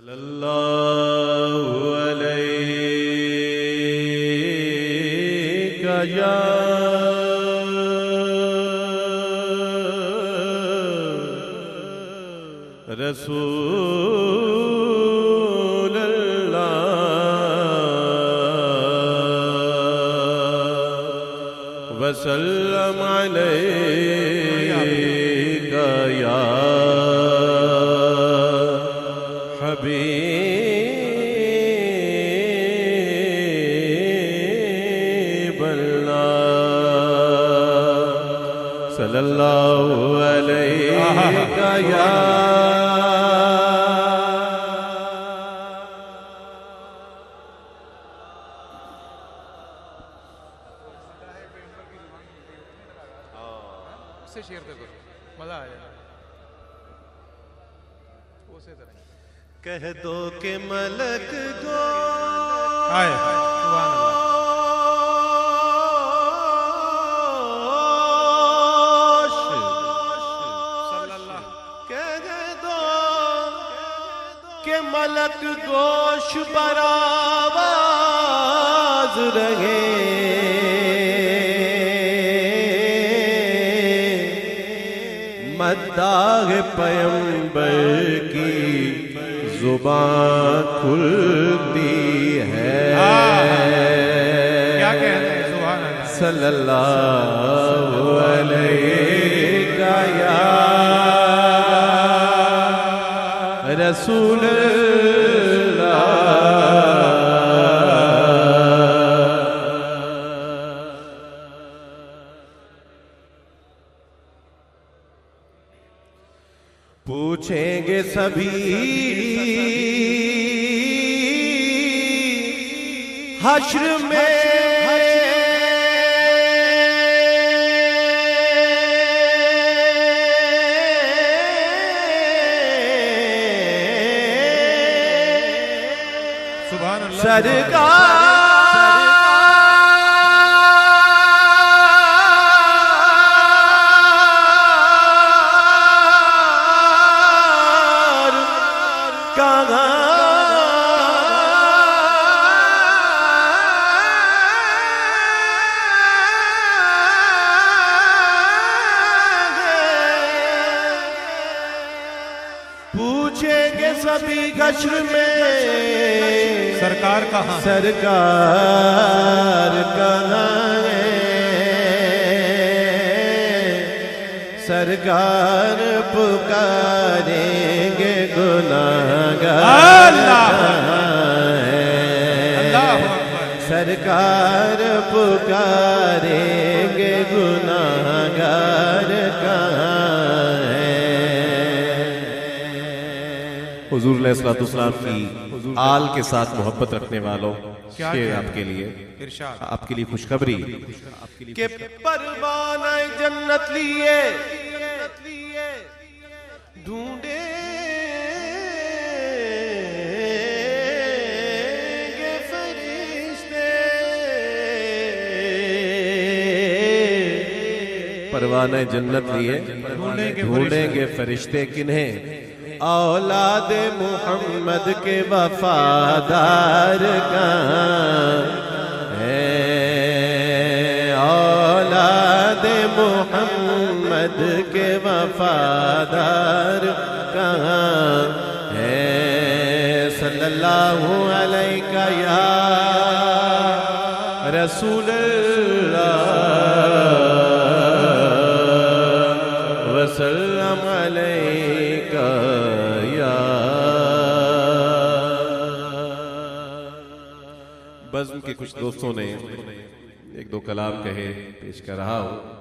सल्लल्लाहु अलैका या रसूल अल्लाह वसल्लम अलैका या हबीब अल्लाह सल्लल्लाहु अलैका या से शेयर करो, मजा आ जाएगा। उसे तरह कह दो के मलक गो आए सुभान अल्लाह। कह दो के मलक गोश बरावाज रहे मद्दाह पैगंबर की जुबान खुलती है। क्या कह रहे हैं सुभान अल्लाह। सल्लल्लाहु अलैका या रसूल अल्लाह पूछेंगे सभी हश्र में सुभान अल्लाह। सरकार पूछेंगे सभी हश्र में सरकार कहाँ? सरकार कहाँ है? सरकार पुकारेंगे गुनाहगार सरकार पुकारेंगे गुनाहगार कहाँ है? हुजूर अलैहिस्सलाम की आल के साथ मोहब्बत रखने वालों के आपके लिए इरशाद आपके लिए खुशखबरी के परवाना जन्नत लिए ढूंढे फरिश्ते परवाना जन्नत लिए ढूंढेंगे फरिश्ते किन्हें? औलाद मोहम्मद के वफादार कहाँ है? औलाद मोहम्मद के वफादार कहाँ है? सल्लल्लाहु अलैका या रसूल अल्लाह वसल्लम अलैका या। बज़्म के कुछ दोस्तों ने एक दो कलाम कहे, पेश कर रहा हूं।